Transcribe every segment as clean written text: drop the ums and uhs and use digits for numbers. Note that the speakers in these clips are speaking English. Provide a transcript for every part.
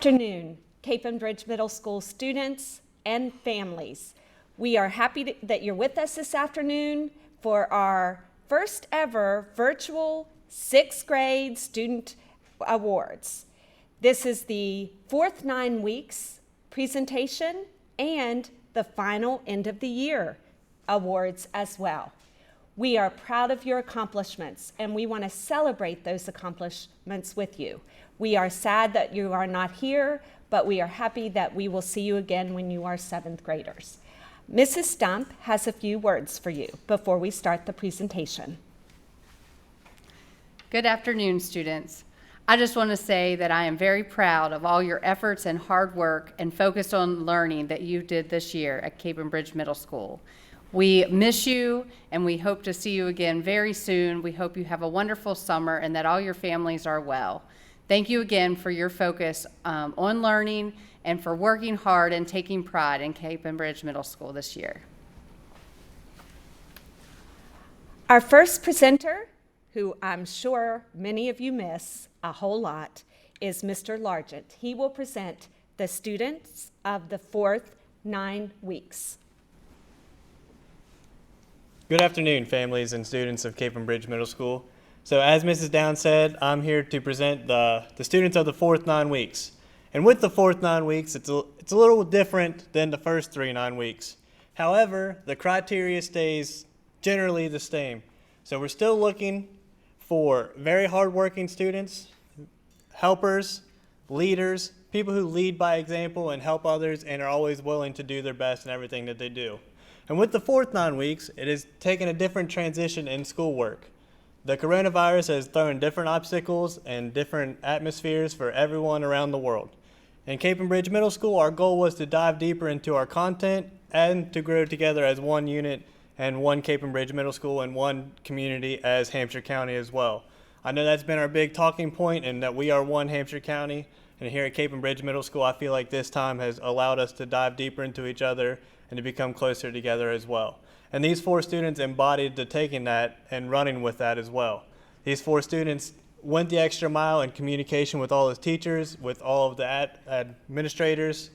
Afternoon, Cape and Bridge Middle School students and families. We are happy that you're with us this afternoon for our first ever virtual 6th grade student awards. This is the fourth 9 weeks presentation and the final end of the year awards as well. We are proud of your accomplishments and we want to celebrate those accomplishments with you. We are sad that you are not here, but we are happy that we will see you again when you are 7th graders. Mrs. Stump has a few words for you before we start the presentation. Good afternoon, students. I just want to say that I am very proud of all your efforts and hard work and focus on learning that you did this year at Cape and Bridge Middle School. We miss you and we hope to see you again very soon. We hope you have a wonderful summer and that all your families are well. Thank you again for your focus on learning and for working hard and taking pride in Cape and Bridge Middle School this year. Our first presenter, who I'm sure many of you miss a whole lot, is Mr. Largent. He will present the students of the fourth 9 weeks. Good afternoon, families and students of Cape and Bridge Middle School. So as Mrs. Down said, I'm here to present the students of the fourth 9 weeks. And with the fourth 9 weeks, it's a little different than the first 9 weeks. However, the criteria stays generally the same. So we're still looking for very hardworking students, helpers, leaders, people who lead by example and help others and are always willing to do their best in everything that they do. And with the fourth 9 weeks, it has taken a different transition in schoolwork. The coronavirus has thrown different obstacles and different atmospheres for everyone around the world. In Cape and Bridge Middle School, our goal was to dive deeper into our content and to grow together as one unit and one Cape and Bridge Middle School and one community as Hampshire County as well. I know that's been our big talking point and that we are one Hampshire County. And here at Cape and Bridge Middle School, I feel like this time has allowed us to dive deeper into each other and to become closer together as well. And these 4 students embodied the taking that and running with that as well. These 4 students went the extra mile in communication with all the teachers, with all of the administrators,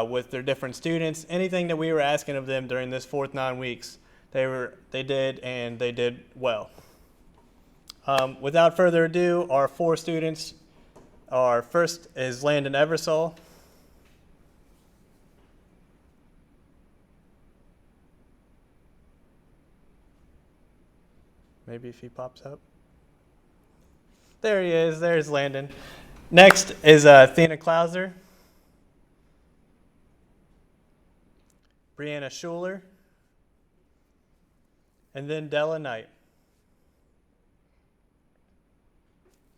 with their different students. Anything that we were asking of them during this fourth 9 weeks, they did, and they did well. Without further ado, our 4 students, our first is Landon Eversole. Maybe if he pops up. There he is. There's Landon. Next is Athena Klauser, Brianna Schuler, and then Della Knight.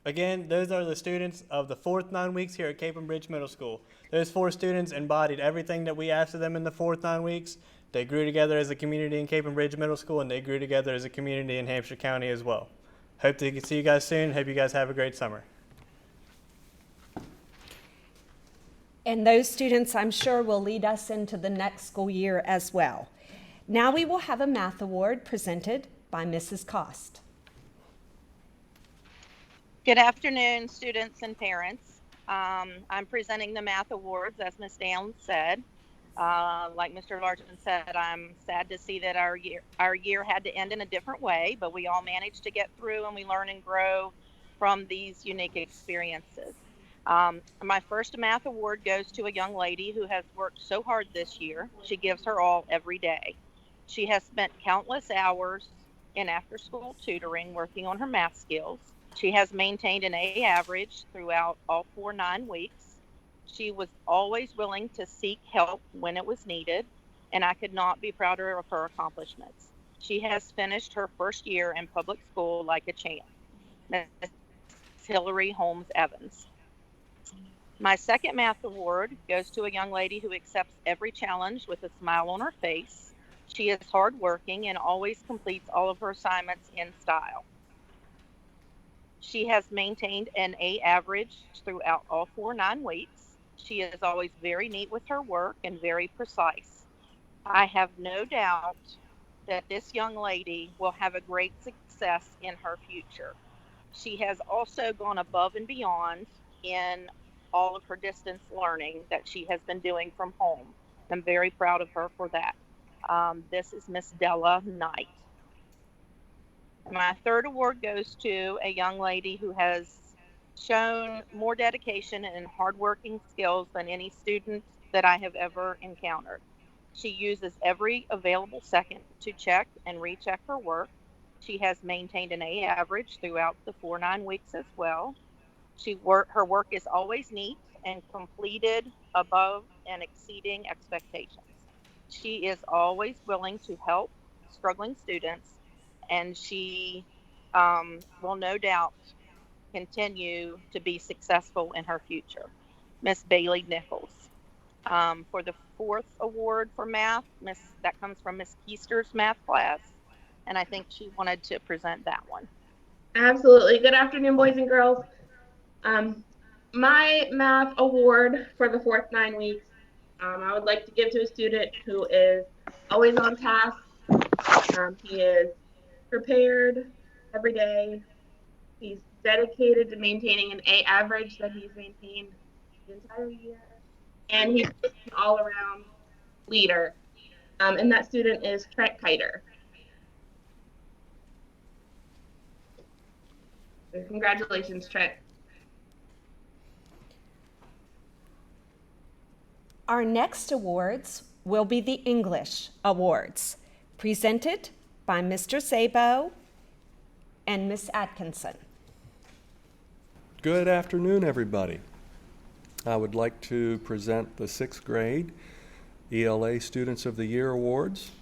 Again, those are the students of the fourth 9 weeks here at Cape and Bridge Middle School. Those 4 students embodied everything that we asked of them in the fourth 9 weeks. They grew together as a community in Cape and Bridge Middle School, and they grew together as a community in Hampshire County as well. Hope to see you guys soon. Hope you guys have a great summer. And those students, I'm sure, will lead us into the next school year as well. Now we will have a math award presented by Mrs. Cost. Good afternoon, students and parents. I'm presenting the math awards, as Ms. Downs said. Like Mr. Largent said, I'm sad to see that our year had to end in a different way, but we all managed to get through and we learn and grow from these unique experiences. My first math award goes to a young lady who has worked so hard this year. She gives her all every day. She has spent countless hours in after-school tutoring working on her math skills. She has maintained an A average throughout all 4 9 weeks. She was always willing to seek help when it was needed, and I could not be prouder of her accomplishments. She has finished her first year in public school like a champ. Ms. Hillary Holmes Evans. My second math award goes to a young lady who accepts every challenge with a smile on her face. She is hardworking and always completes all of her assignments in style. She has maintained an A average throughout all 4 9 weeks. She is always very neat with her work and very precise. I have no doubt that this young lady will have a great success in her future. She has also gone above and beyond in all of her distance learning that she has been doing from home. I'm very proud of her for that. This is Miss Della Knight. My third award goes to a young lady who has shown more dedication and hardworking skills than any student that I have ever encountered. She uses every available second to check and recheck her work. She has maintained an A average throughout the 4-9 weeks as well. Her work is always neat and completed above and exceeding expectations. She is always willing to help struggling students, and she will no doubt continue to be successful in her future. Miss Bailey Nichols. For the fourth award for math, that comes from Miss Keister's math class, and I think she wanted to present that one. Absolutely. Good afternoon, boys and girls. My math award for the fourth 9 weeks, I would like to give to a student who is always on task. He is prepared every day. He's dedicated to maintaining an A average that he's maintained the entire year. And he's an all-around leader. And that student is Trent Kiter. So congratulations, Trent. Our next awards will be the English Awards, presented by Mr. Szabo and Miss Atkinson. Good afternoon, everybody. I would like to present the 6th grade ELA Students of the Year Awards.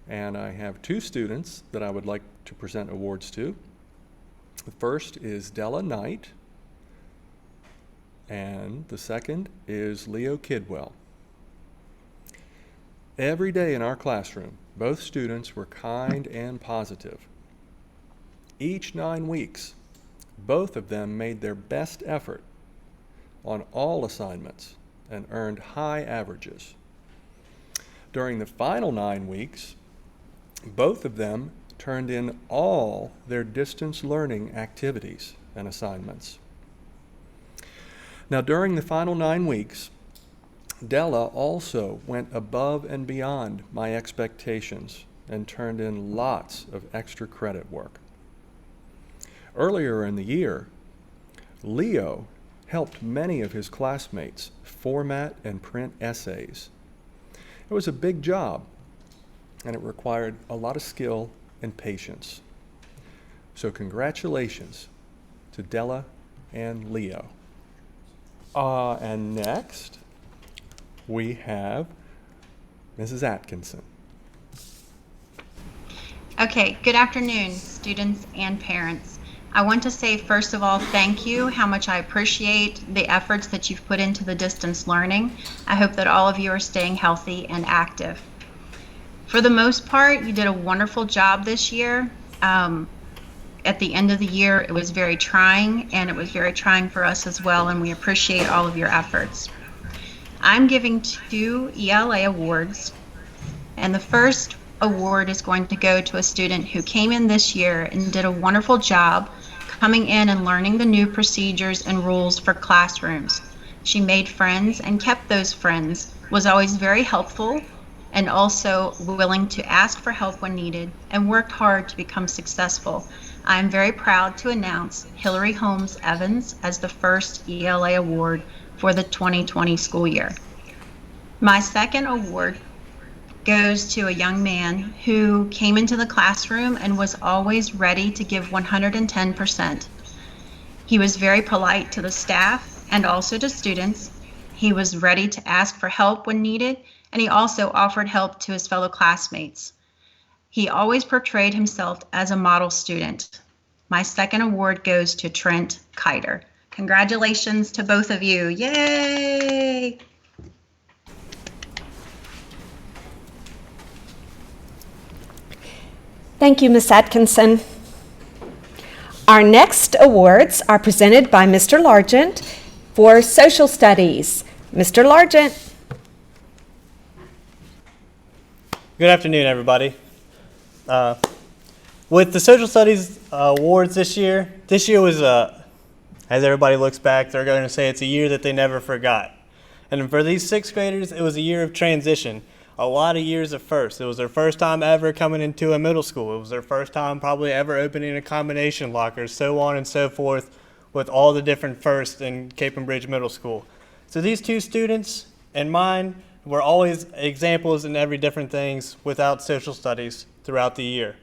And I have 2 students that I would like to present awards to. The first is Della Knight, and the second is Leo Kidwell. Every day in our classroom, both students were kind and positive. Each 9 weeks, both of them made their best effort on all assignments and earned high averages. During the final 9 weeks, both of them turned in all their distance learning activities and assignments. Now, during the final 9 weeks, Della also went above and beyond my expectations and turned in lots of extra credit work. Earlier in the year, Leo helped many of his classmates format and print essays. It was a big job, and it required a lot of skill and patience. So congratulations to Della and Leo. And next, we have Mrs. Atkinson. Okay, good afternoon, students and parents. I want to say, first of all, thank you, how much I appreciate the efforts that you've put into the distance learning. I hope that all of you are staying healthy and active. For the most part, you did a wonderful job this year. At the end of the year, it was very trying, and it was very trying for us as well, and we appreciate all of your efforts. I'm giving 2 ELA awards, and the first award is going to go to a student who came in this year and did a wonderful job coming in and learning the new procedures and rules for classrooms. She made friends and kept those friends, was always very helpful, and also willing to ask for help when needed, and worked hard to become successful. I'm very proud to announce Hillary Holmes Evans as the first ELA award for the 2020 school year. My second award goes to a young man who came into the classroom and was always ready to give 110%. He was very polite to the staff and also to students. He was ready to ask for help when needed, and he also offered help to his fellow classmates. He always portrayed himself as a model student. My second award goes to Trent Kiter. Congratulations to both of you. Yay! Thank you, Ms. Atkinson. Our next awards are presented by Mr. Largent for Social Studies. Mr. Largent. Good afternoon, everybody. With the Social Studies awards this year was as everybody looks back, they're going to say it's a year that they never forgot. And for these sixth graders, it was a year of transition. A lot of years of firsts. It was their first time ever coming into a middle school. It was their first time probably ever opening a combination locker, so on and so forth, with all the different firsts in Cape and Bridge Middle School. So these two students and mine were always examples in every different things without social studies throughout the year.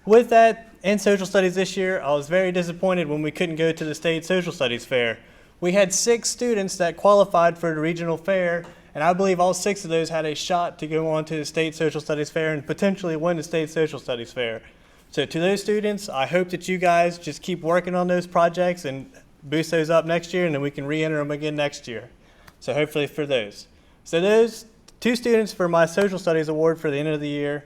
With that, in social studies this year, I was very disappointed when we couldn't go to the state social studies fair. We had 6 students that qualified for the regional fair, and I believe all 6 of those had a shot to go on to the state social studies fair and potentially win the state social studies fair. So to those students, I hope that you guys just keep working on those projects and boost those up next year, and then we can re-enter them again next year. So hopefully for those. So those 2 students for my social studies award for the end of the year,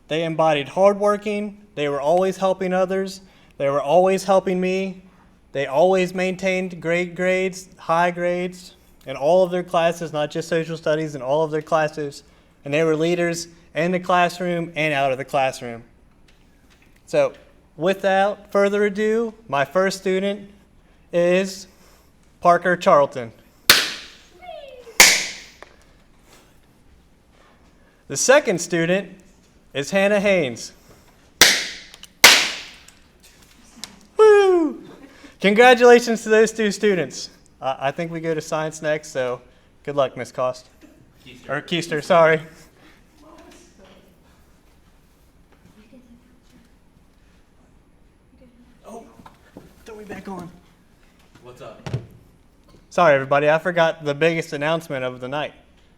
they embodied hardworking, they were always helping others, they were always helping me, they always maintained great grades, high grades, in all of their classes, not just social studies, in all of their classes, and they were leaders in the classroom and out of the classroom. So without further ado, my first student is Parker Charlton. The second student is Hannah Haynes. Woo! Congratulations to those 2 students. I think we go to science next, so good luck, Miss Cost. Or Keister, sorry. Oh, throw me back on. What's up? Sorry, everybody. I forgot the biggest announcement of the night,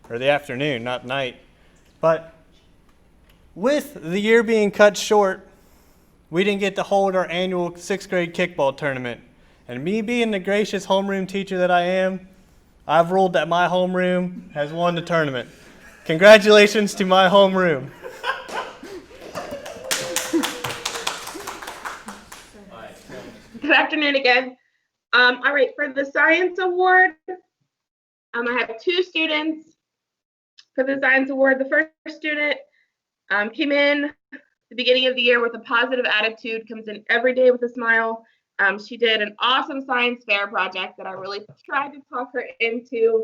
or the afternoon, not night. But with the year being cut short, we didn't get to hold our annual 6th grade kickball tournament. And me being the gracious homeroom teacher that I am, I've ruled that my homeroom has won the tournament. Congratulations to my homeroom. Good afternoon again. All right, for the science award, I have 2 students for the science award. The first student came in the beginning of the year with a positive attitude, comes in every day with a smile. She did an awesome science fair project that I really tried to talk her into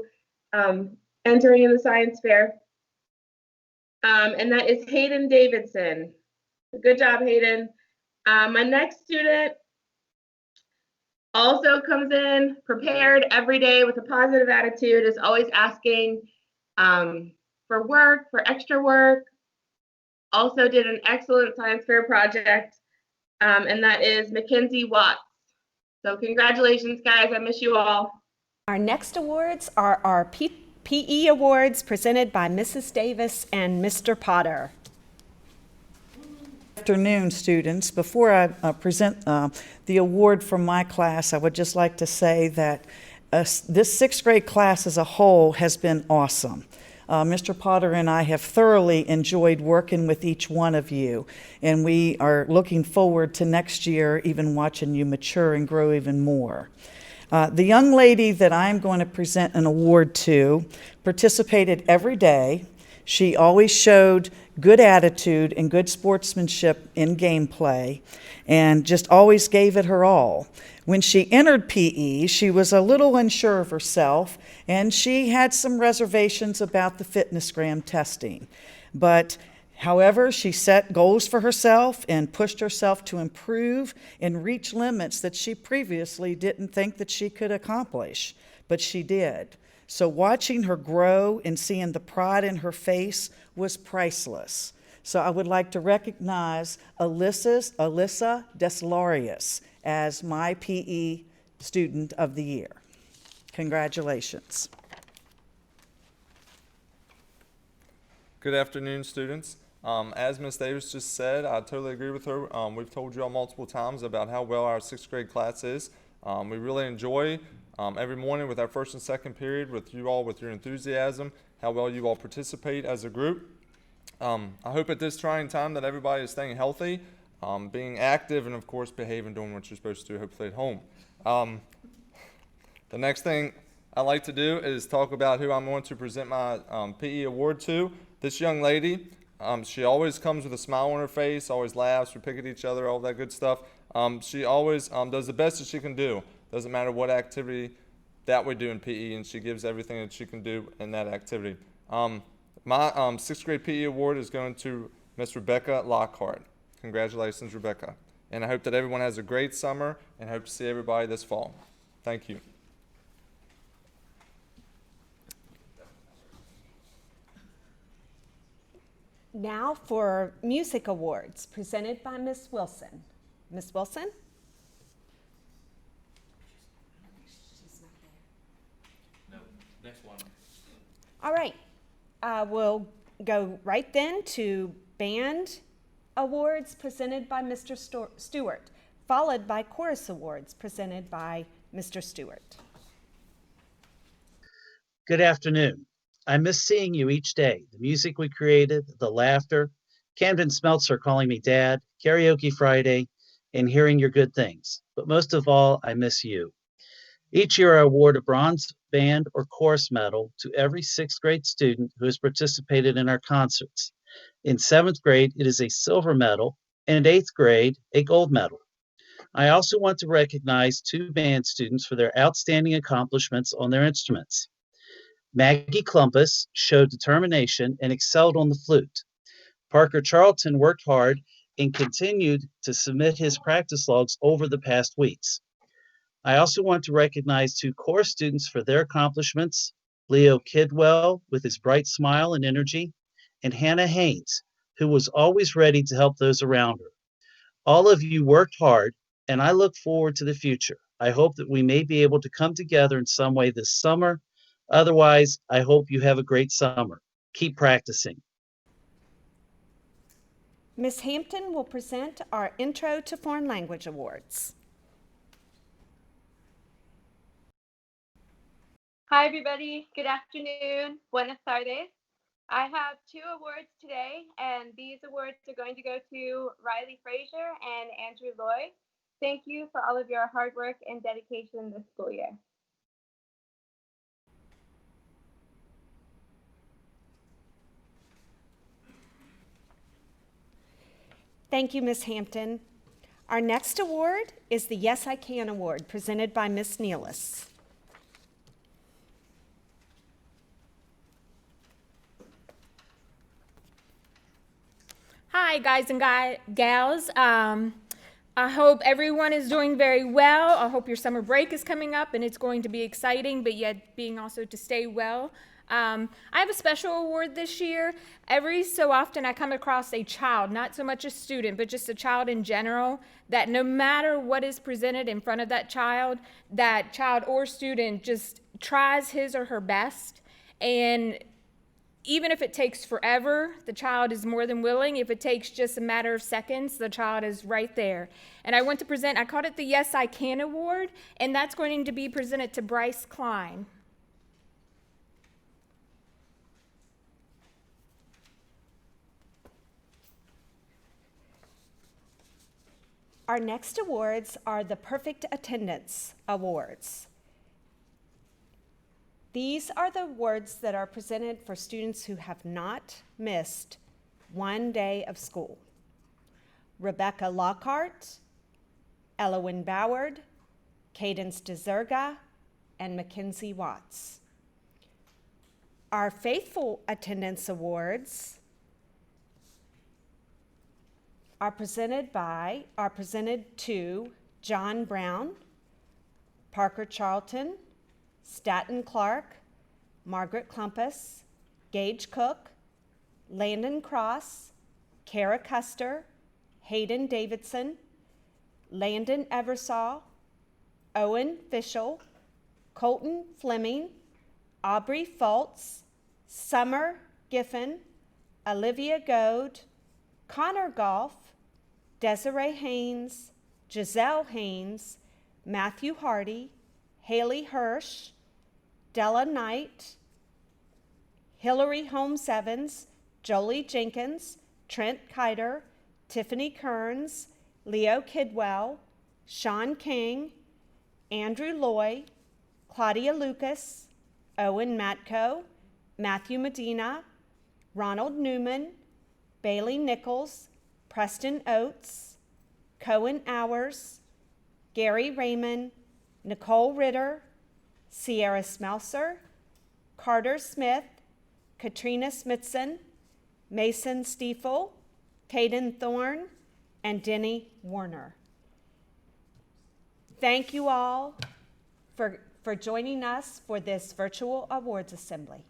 entering in the science fair. And that is Hayden Davidson. Good job, Hayden. My next student also comes in prepared every day with a positive attitude, is always asking for work, for extra work. Also did an excellent science fair project, and that is Mackenzie Watts. So congratulations, guys. I miss you all. Our next awards are our PE awards presented by Mrs. Davis and Mr. Potter. Good afternoon, students. Before I present the award from my class, I would just like to say that this 6th grade class as a whole has been awesome. Mr. Potter and I have thoroughly enjoyed working with each one of you, and we are looking forward to next year even watching you mature and grow even more. The young lady that I'm going to present an award to participated every day. She always showed good attitude and good sportsmanship in gameplay and just always gave it her all. When she entered PE, she was a little unsure of herself, and she had some reservations about the fitnessgram testing. But however, she set goals for herself and pushed herself to improve and reach limits that she previously didn't think that she could accomplish, but she did. So watching her grow and seeing the pride in her face was priceless. So I would like to recognize Alyssa Deslarius as my PE Student of the Year. Congratulations. Good afternoon, students. As Ms. Davis just said, I totally agree with her. We've told you all multiple times about how well our 6th grade class is. We really enjoy every morning with our first and second period with you all, with your enthusiasm, how well you all participate as a group. I hope at this trying time that everybody is staying healthy, being active, and of course behaving, doing what you're supposed to do, hopefully at home. The next thing I like to do is talk about who I'm going to present my PE award to. This young lady, she always comes with a smile on her face, always laughs, we pick at each other, all that good stuff. She always does the best that she can do. Doesn't matter what activity that we do in PE, and she gives everything that she can do in that activity. My sixth grade PE award is going to Miss Rebecca Lockhart. Congratulations, Rebecca. And I hope that everyone has a great summer, and hope to see everybody this fall. Thank you. Now for music awards presented by Miss Wilson. Miss Wilson? No, next one. All right. We'll go right then to band awards presented by Mr. Stewart, followed by chorus awards presented by Mr. Stewart. Good afternoon. I miss seeing you each day. The music we created, the laughter, Camden Smeltzer calling me dad, karaoke Friday, and hearing your good things. But most of all, I miss you. Each year I award a bronze band or chorus medal to every sixth grade student who has participated in our concerts. In seventh grade, it is a silver medal, and in eighth grade, a gold medal. I also want to recognize two band students for their outstanding accomplishments on their instruments. Maggie Klumpus showed determination and excelled on the flute. Parker Charlton worked hard and continued to submit his practice logs over the past weeks. I also want to recognize two chorus students for their accomplishments, Leo Kidwell with his bright smile and energy, and Hannah Haynes, who was always ready to help those around her. All of you worked hard, and I look forward to the future. I hope that we may be able to come together in some way this summer. Otherwise, I hope you have a great summer. Keep practicing. Ms. Hampton will present our Intro to Foreign Language Awards. Hi, everybody. Good afternoon. Buenas tardes. I have two awards today, and these awards are going to go to Riley Frazier and Andrew Lloyd. Thank you for all of your hard work and dedication this school year. Thank you, Ms. Hampton. Our next award is the Yes I Can Award, presented by Ms. Nealis. Hi, guys and gals. I hope everyone is doing very well. I hope your summer break is coming up and it's going to be exciting, but yet being also to stay well. I have a special award this year. Every so often I come across a child, not so much a student, but just a child in general, that no matter what is presented in front of that child or student just tries his or her best. And even if it takes forever, the child is more than willing. If it takes just a matter of seconds, the child is right there. And I want to present, I called it the Yes I Can Award, and that's going to be presented to Bryce Klein. Our next awards are the Perfect Attendance Awards. These are the awards that are presented for students who have not missed one day of school. Rebecca Lockhart, Elowen Boward, Cadence DeZerga, and Mackenzie Watts. Our Faithful Attendance Awards are presented to John Brown, Parker Charlton, Staten Clark, Margaret Klumpus, Gage Cook, Landon Cross, Kara Custer, Hayden Davidson, Landon Eversaw, Owen Fischel, Colton Fleming, Aubrey Fultz, Summer Giffen, Olivia Goad, Connor Goff, Desiree Haynes, Giselle Haynes, Matthew Hardy, Haley Hirsch, Della Knight, Hillary Holmes Evans, Jolie Jenkins, Trent Kiter, Tiffany Kearns, Leo Kidwell, Sean King, Andrew Loy, Claudia Lucas, Owen Matko, Matthew Medina, Ronald Newman, Bailey Nichols, Preston Oates, Cohen Hours, Gary Raymond, Nicole Ritter, Sierra Smelser, Carter Smith, Katrina Smithson, Mason Stiefel, Caden Thorne, and Denny Warner. Thank you all for joining us for this virtual awards assembly.